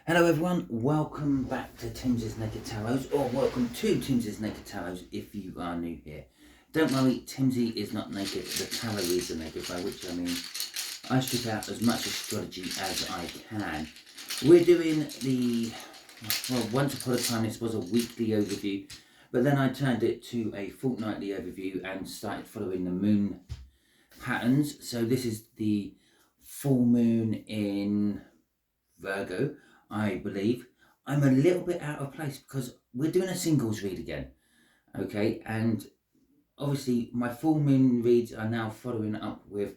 Hello everyone, welcome back to Timsy Naked Tarot, or welcome to Timsy Naked Tarot if you are new here. Don't worry, Timsy is not naked, the tarot reads are naked, by which I mean I strip out as much astrology as I can. We're doing the, well, once upon a time this was a weekly overview, but then I turned it to a fortnightly overview and started following the moon patterns. So this is the full moon in Virgo, I believe. I'm a little bit out of place because we're doing a singles read again, okay? And obviously my full moon reads are now following up with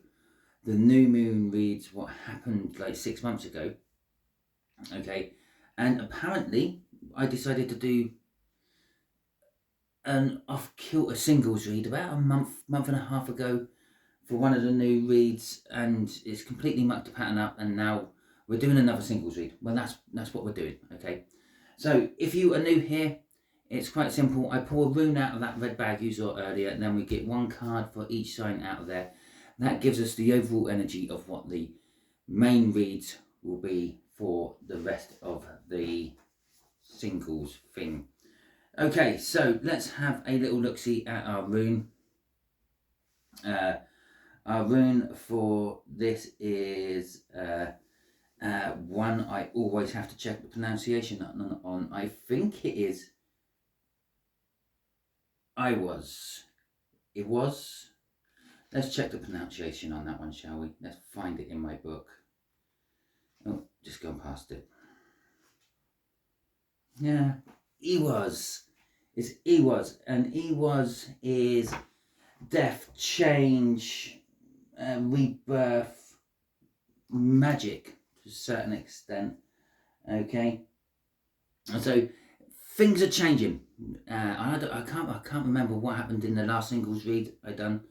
the new moon reads, what happened like 6 months ago, okay? And apparently I decided to do an off-kilter singles read about a month and a half ago for one of the new reads, and it's completely mucked the pattern up, and now we're doing another singles read. Well, that's what we're doing, okay? So if you are new here, it's quite simple. I pull a rune out of that red bag you saw earlier, and then we get one card for each sign out of there. That gives us the overall energy of what the main reads will be for the rest of the singles thing. Okay, so let's have a little look-see at our rune. Our rune for this is one I always have to check the pronunciation on. I think it is It was. Let's check the pronunciation on that one, shall we? Let's find it in my book. Oh, just gone past it. Yeah, Ewas. It's Ewas, and Ewas is death, change, rebirth, magic to a certain extent. Okay, and so things are changing. I can't remember what happened in the last singles read I done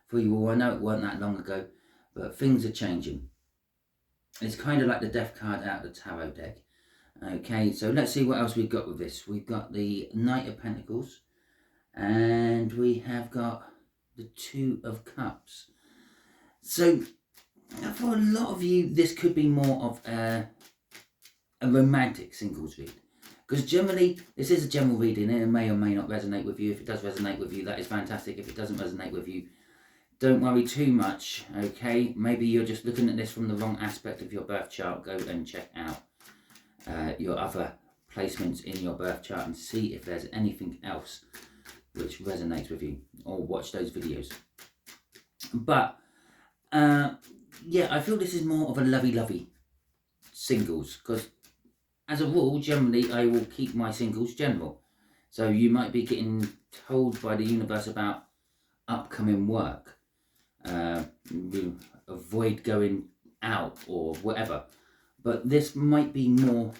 for you all. I know it weren't that long ago, but things are changing. It's kind of like the death card out of the tarot deck. Okay, so let's see what else we've got with this. We've got the Knight of Pentacles, and we have got the Two of Cups. So for a lot of you, this could be more of a romantic singles read, because generally this is a general reading and it may or may not resonate with you. If it does resonate with you, that is fantastic. If it doesn't resonate with you, don't worry too much, okay? Maybe you're just looking at this from the wrong aspect of your birth chart. Go and check out your other placements in your birth chart and see if there's anything else which resonates with you, or watch those videos. But yeah, I feel this is more of a lovey-lovey singles, because as a rule, generally, I will keep my singles general. So you might be getting told by the universe about upcoming work. Avoid going out or whatever. But this might be more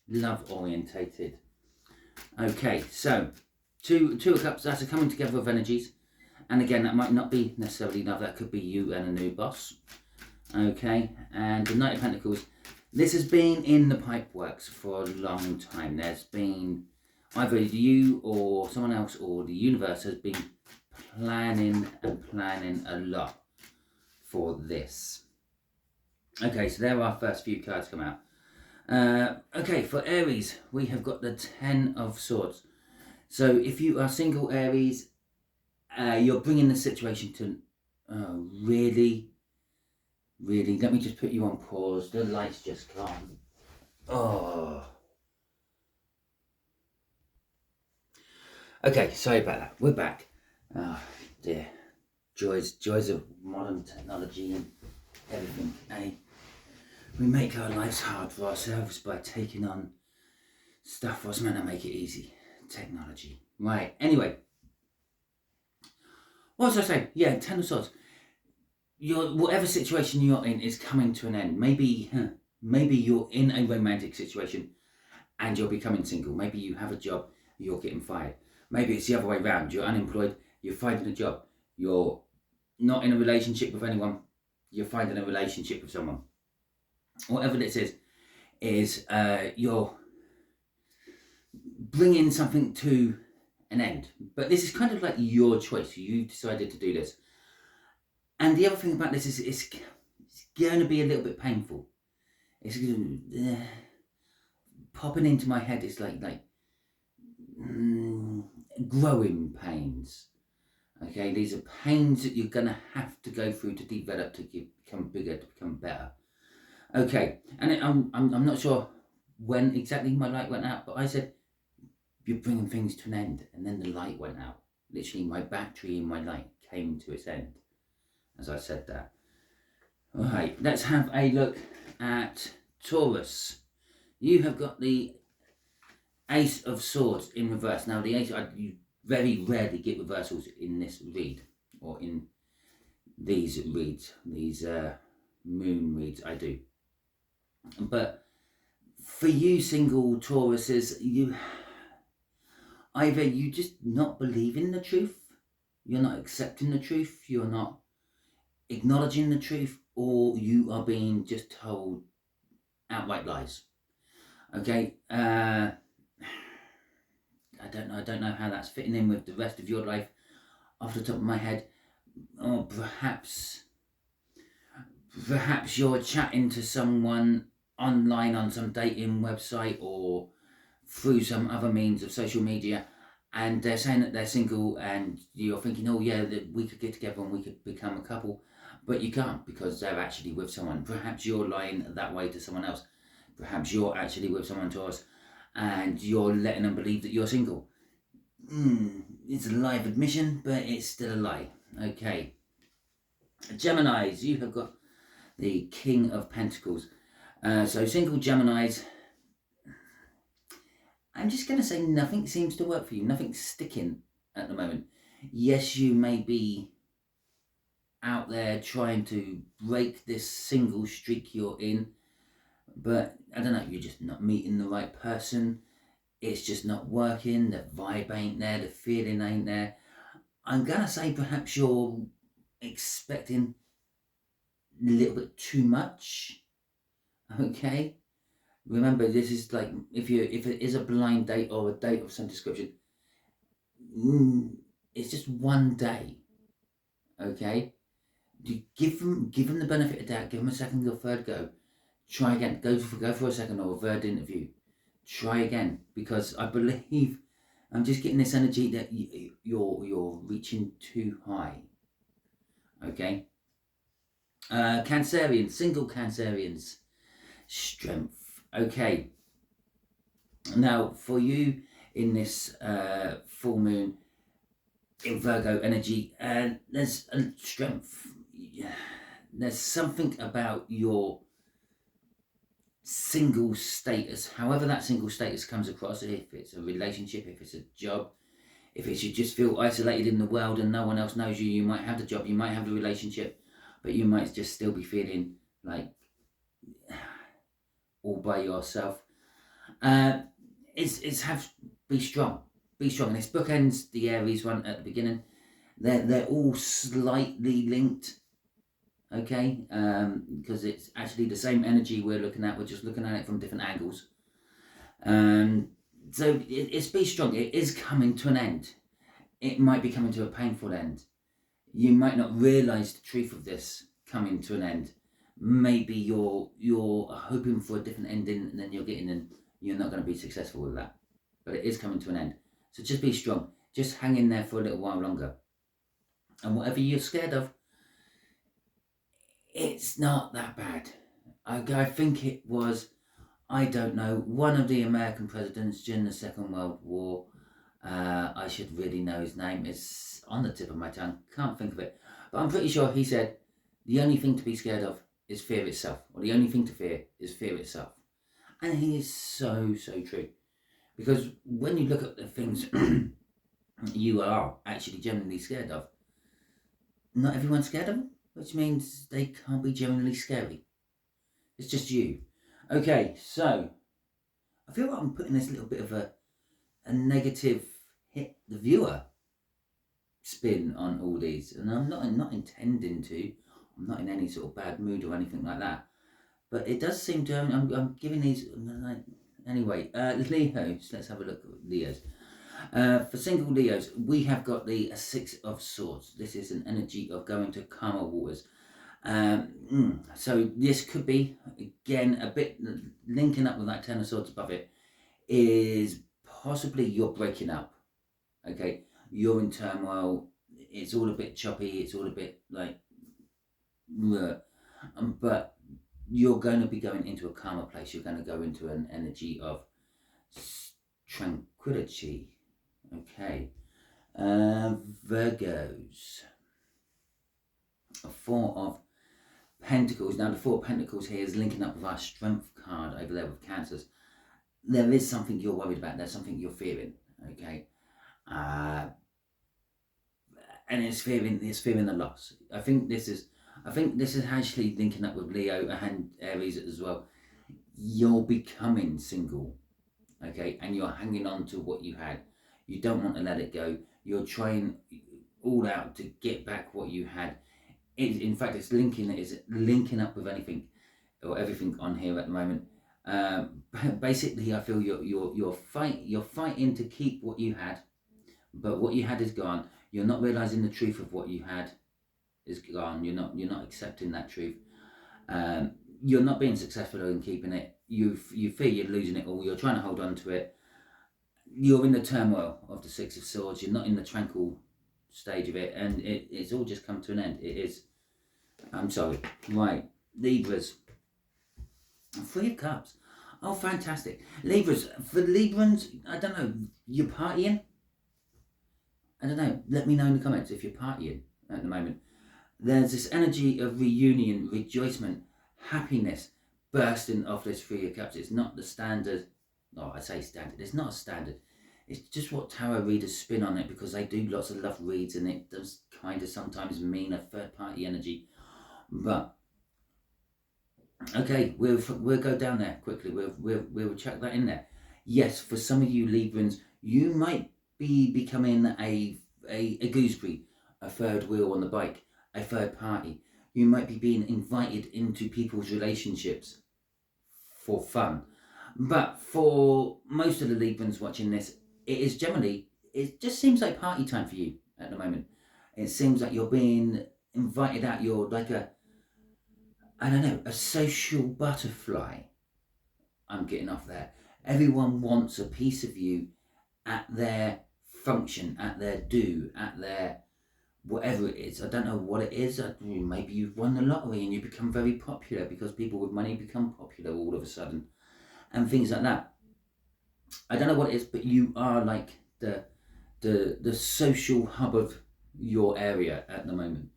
love-orientated. Okay, so two of Cups, that's a coming together of energies. And again, that might not be necessarily love. That could be you and a new boss. Okay, and the Knight of Pentacles, this has been in the pipeworks for a long time. There's been either you or someone else or the universe has been planning a lot for this. Okay, so there are our first few cards come out. Okay, for Aries, we have got the Ten of Swords. So if you are single Aries, you're bringing the situation to really, let me just put you on pause. The light's just gone. Oh. Okay, sorry about that. We're back. Oh dear. Joys of modern technology and everything. Eh? We make our lives hard for ourselves by taking on stuff what's meant to make it easy. Technology. Right, anyway. What was I saying? Yeah, Ten of Swords. Whatever situation you're in is coming to an end. Maybe you're in a romantic situation and you're becoming single. Maybe you have a job, you're getting fired. Maybe it's the other way around. You're unemployed, you're finding a job. You're not in a relationship with anyone, you're finding a relationship with someone. Whatever this is you're bringing something to an end. But this is kind of like your choice. You've decided to do this. And the other thing about this is it's going to be a little bit painful. It's popping into my head is like growing pains. Okay, these are pains that you're going to have to go through to develop, to become bigger, to become better. Okay, and I'm not sure when exactly my light went out, but I said, you're bringing things to an end, and then the light went out. Literally, my battery in my light came to its end as I said that. All right, let's have a look at Taurus. You have got the Ace of Swords in reverse. Now, the Ace, you very rarely get reversals in this read, or in these reads, these moon reads, I do. But for you single Tauruses, either you just not believe in the truth, you're not accepting the truth, you're not acknowledging the truth, or you are being just told outright lies. Okay, I don't know how that's fitting in with the rest of your life off the top of my head. Or perhaps you're chatting to someone online on some dating website or through some other means of social media, and they're saying that they're single, and you're thinking, oh yeah, that we could get together and we could become a couple, but you can't because they're actually with someone. Perhaps you're lying that way to someone else. Perhaps you're actually with someone, Taurus, and you're letting them believe that you're single. It's a live admission, but it's still a lie. Okay. Geminis, you have got the King of Pentacles. So single Geminis, I'm just going to say nothing seems to work for you. Nothing's sticking at the moment. Yes, you may be out there trying to break this single streak you're in, but I don't know, you're just not meeting the right person. It's just not working. The vibe ain't there. The feeling ain't there. I'm going to say perhaps you're expecting a little bit too much. Okay? Remember, this is like, if it is a blind date or a date of some description, it's just one day. Okay? You give them the benefit of doubt. Give them a second or third go. Try again. Go for a second or a third interview. Try again, because I believe I'm just getting this energy that you're reaching too high. Okay. Cancerians, single Cancerians, strength. Okay. Now for you in this full moon in Virgo energy, there's a strength. There's something about your single status, however that single status comes across, if it's a relationship, if it's a job, if it's you just feel isolated in the world and no one else knows you, you might have the job, you might have the relationship, but you might just still be feeling like all by yourself. Be strong, and this bookends the Aries one at the beginning. They're all slightly linked. Okay, because it's actually the same energy we're looking at. We're just looking at it from different angles. So it's be strong. It is coming to an end. It might be coming to a painful end. You might not realise the truth of this coming to an end. Maybe you're hoping for a different ending, and then you're getting, and you're not going to be successful with that. But it is coming to an end. So just be strong. Just hang in there for a little while longer. And whatever you're scared of, it's not that bad. I think it was, I don't know, one of the American presidents during the Second World War. I should really know his name. It's on the tip of my tongue. Can't think of it. But I'm pretty sure he said, the only thing to be scared of is fear itself. Or the only thing to fear is fear itself. And he is so, so true. Because when you look at the things you are actually genuinely scared of, not everyone's scared of them, which means they can't be genuinely scary. It's just you. Okay, so I feel like I'm putting this little bit of a negative hit the viewer spin on all these, and I'm not intending to. I'm not in any sort of bad mood or anything like that. But it does seem to. I'm giving these anyway. Leos. Let's have a look at Leos. For single Leos, we have got the Six of Swords. This is an energy of going to calmer waters. So this could be, again, a bit linking up with that Ten of Swords above it. is possibly you're breaking up. Okay, you're in turmoil. It's all a bit choppy. It's all a bit like, bleh. But you're going to be going into a calmer place. You're going to go into an energy of tranquility. Okay. Virgos. A Four of Pentacles. Now, the Four of Pentacles here is linking up with our Strength card over there with Cancers. There is something you're worried about. There's something you're fearing. Okay. And it's fearing the loss. I think this is actually linking up with Leo and Aries as well. You're becoming single, okay, and you're hanging on to what you had. You don't want to let it go. You're trying all out to get back what you had. In fact, it's linking up with anything or everything on here at the moment. Basically, I feel you're fighting to keep what you had, but what you had is gone. You're not realizing the truth of what you had is gone. You're not accepting that truth. You're not being successful in keeping it. You fear you're losing it all. You're trying to hold on to it. You're in the turmoil of the Six of Swords. You're not in the tranquil stage of it, and it's all just come to an end. It is. I'm sorry. Right, Libras. Three of Cups. Oh, fantastic. Libras. For Librans, I don't know. You're partying. I don't know. Let me know in the comments if you're partying at the moment. There's this energy of reunion, rejoicement, happiness bursting off this Three of Cups. It's not the standard. Oh, I say standard. It's not a standard. It's just what tarot readers spin on it, because they do lots of love reads, and it does kind of sometimes mean a third party energy. But okay, we'll go down there quickly. We'll chuck that in there. Yes, for some of you Librans, you might be becoming a gooseberry, a third wheel on the bike, a third party. You might be being invited into people's relationships for fun. But for most of the Librans watching this, it just seems like party time for you at the moment. It seems like you're being invited out. You're like a social butterfly. I'm getting off there. Everyone wants a piece of you at their function, at their do, at their whatever it is. I don't know what it is. Maybe you've won the lottery and you become very popular, because people with money become popular all of a sudden, and things like that. I don't know what it is, but you are like the social hub of your area at the moment.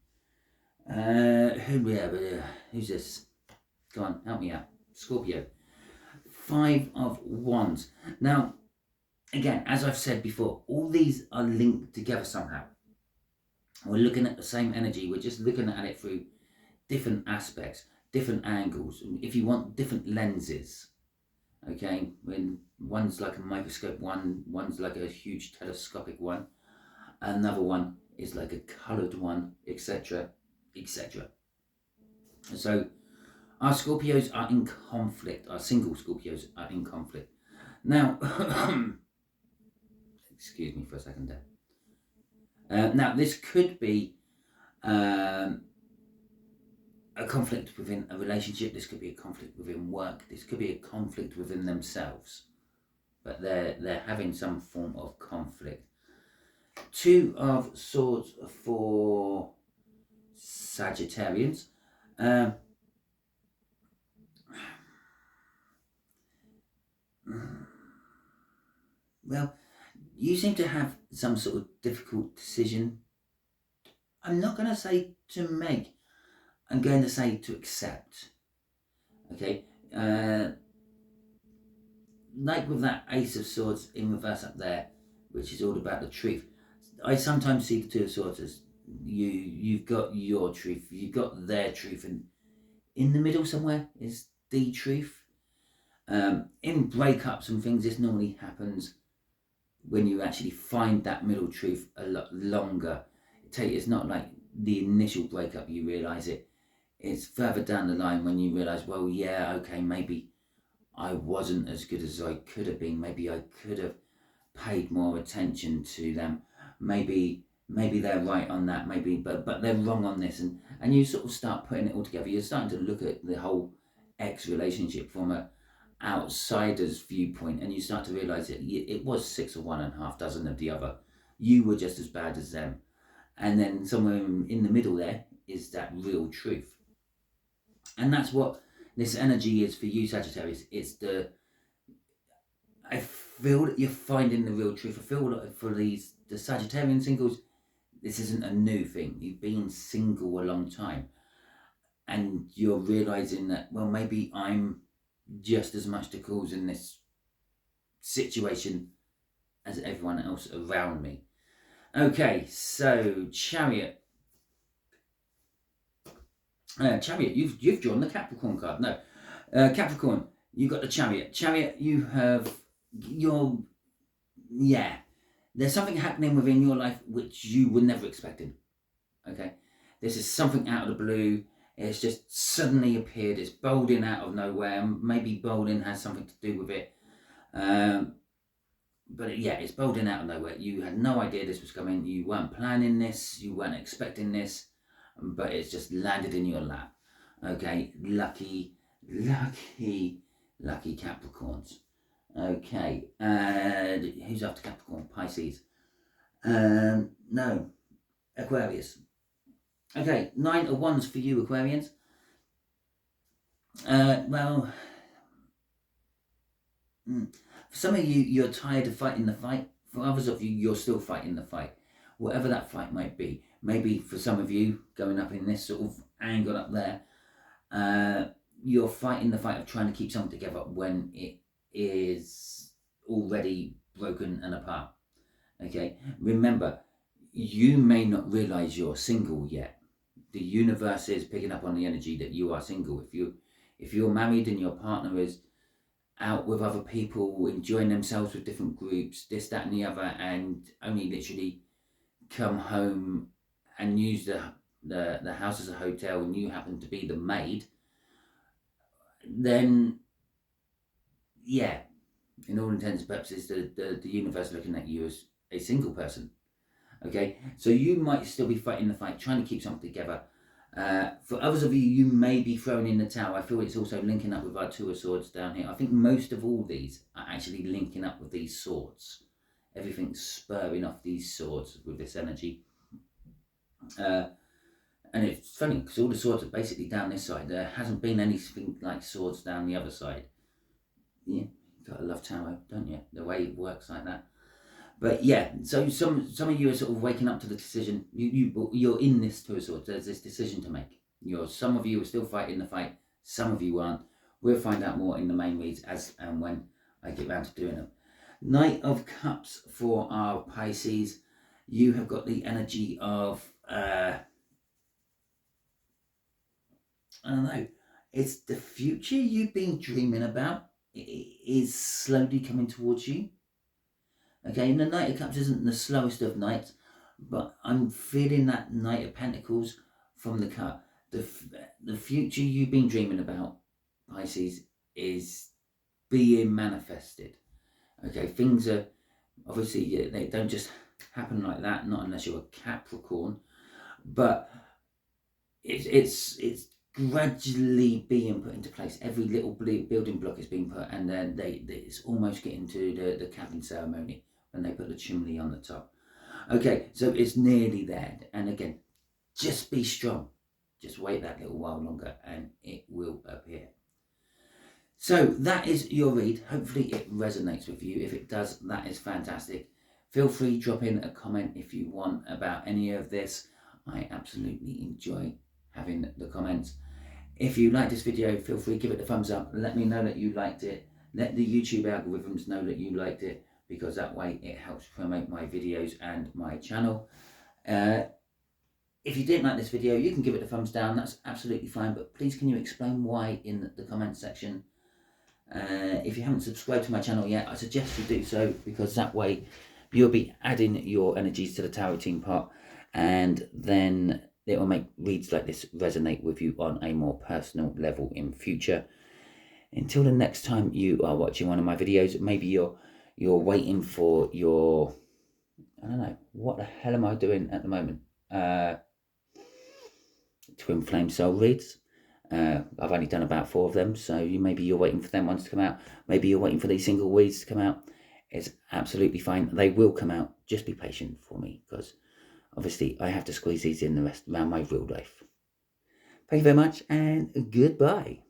Who's this? Go on, help me out. Scorpio. Five of Wands. Now, again, as I've said before, all these are linked together somehow. We're looking at the same energy. We're just looking at it through different aspects, different angles. If you want, different lenses. Okay, when one's like a microscope, one's like a huge telescopic one, another one is like a coloured one, etc., etc. So our Scorpios are in conflict. Our single Scorpios are in conflict. Now, excuse me for a second there. Now, this could be a conflict within a relationship. This could be a conflict within work. This could be a conflict within themselves. But they're having some form of conflict. Two of Swords for Sagittarians. Well, you seem to have some sort of difficult decision. I'm not going to say to make. I'm going to say to accept. Okay? Like with that Ace of Swords in reverse up there, which is all about the truth. I sometimes see the Two of Swords as you've got your truth, you've got their truth, and in the middle somewhere is the truth. In breakups and things, this normally happens when you actually find that middle truth a lot longer. It's not like the initial breakup you realise it. It's further down the line when you realise, well, yeah, okay, maybe I wasn't as good as I could have been. Maybe I could have paid more attention to them. Maybe they're right on that. Maybe, but they're wrong on this. And you sort of start putting it all together. You're starting to look at the whole ex relationship from outsider's viewpoint, and you start to realize it was 6 of one and half dozen of the other. You were just as bad as them. And then somewhere in the middle there is that real truth. And that's what this energy is for you, Sagittarius. It's I feel that you're finding the real truth. I feel that for the Sagittarian singles, this isn't a new thing. You've been single a long time. And you're realizing that, well, maybe I'm just as much the cause in this situation as everyone else around me. Okay, so Chariot. Chariot, you've drawn the Capricorn card. No, Capricorn, you got the Chariot. Chariot, you have there's something happening within your life which you were never expecting. Okay, this is something out of the blue. It's just suddenly appeared. It's bolding out of nowhere. Maybe bolding has something to do with it. But it's bolding out of nowhere. You had no idea this was coming. You weren't planning this. You weren't expecting this. But it's just landed in your lap. Okay, lucky Capricorns. Okay, who's after Capricorn? Pisces. No, Aquarius. Okay, 9 of Wands for you, Aquarians. For some of you, you're tired of fighting the fight. For others of you, you're still fighting the fight. Whatever that fight might be. Maybe for some of you, going up in this sort of angle up there, you're fighting the fight of trying to keep something together when it is already broken and apart. Okay, remember, you may not realize you're single yet. The universe is picking up on the energy that you are single. If you're married and your partner is out with other people, enjoying themselves with different groups, this, that, and the other, and only literally come home and use the house as a hotel, and you happen to be the maid, then in all intents and purposes, the universe is looking at you as a single person. Okay, so you might still be fighting the fight, trying to keep something together. For others of you, you may be throwing in the towel. I feel it's also linking up with our Two of Swords down here. I think most of all these are actually linking up with these swords. Everything's spurring off these swords with this energy. And it's funny because all the swords are basically down this side. There hasn't been anything like swords down the other side. Yeah, you gotta love tarot, don't you? The way it works like that. But so some of you are sort of waking up to the decision. You're in this Two of Swords. There's this decision to make. Some of you are still fighting the fight. Some of you aren't. We'll find out more in the main reads as and when I get round to doing them. Knight of Cups for our Pisces. You have got the energy of I don't know. It's the future you've been dreaming about. It is slowly coming towards you. Okay, and the Knight of Cups isn't the slowest of knights, but I'm feeling that Knight of Pentacles from the cut. The future you've been dreaming about, Pisces, is being manifested. Okay, things are obviously they don't just happen like that, not unless you're a Capricorn, but it's gradually being put into place. Every little building block is being put, and then it's almost getting to the capping ceremony when they put the chimney on the top. Okay, so it's nearly there. And again, just be strong. Just wait that little while longer and it will appear. So that is your read. Hopefully it resonates with you. If it does, that is fantastic. Feel free, drop in a comment if you want about any of this. I absolutely enjoy having the comments. If you like this video, feel free, give it a thumbs up. Let me know that you liked it. Let the YouTube algorithms know that you liked it, because that way it helps promote my videos and my channel. If you didn't like this video, you can give it a thumbs down. That's absolutely fine, but please can you explain why in the comment section. If you haven't subscribed to my channel yet, I suggest you do so, because that way you'll be adding your energies to the tarot team pot, and then it will make reads like this resonate with you on a more personal level in future. Until the next time you are watching one of my videos, maybe you're waiting for your, I don't know, what the hell am I doing at the moment? Twin Flame Soul reads. I've only done about 4 of them, so maybe you're waiting for them ones to come out. Maybe you're waiting for these single weeds to come out. It's absolutely fine. They will come out. Just be patient for me, because obviously I have to squeeze these in the rest around my real life. Thank you very much, and goodbye.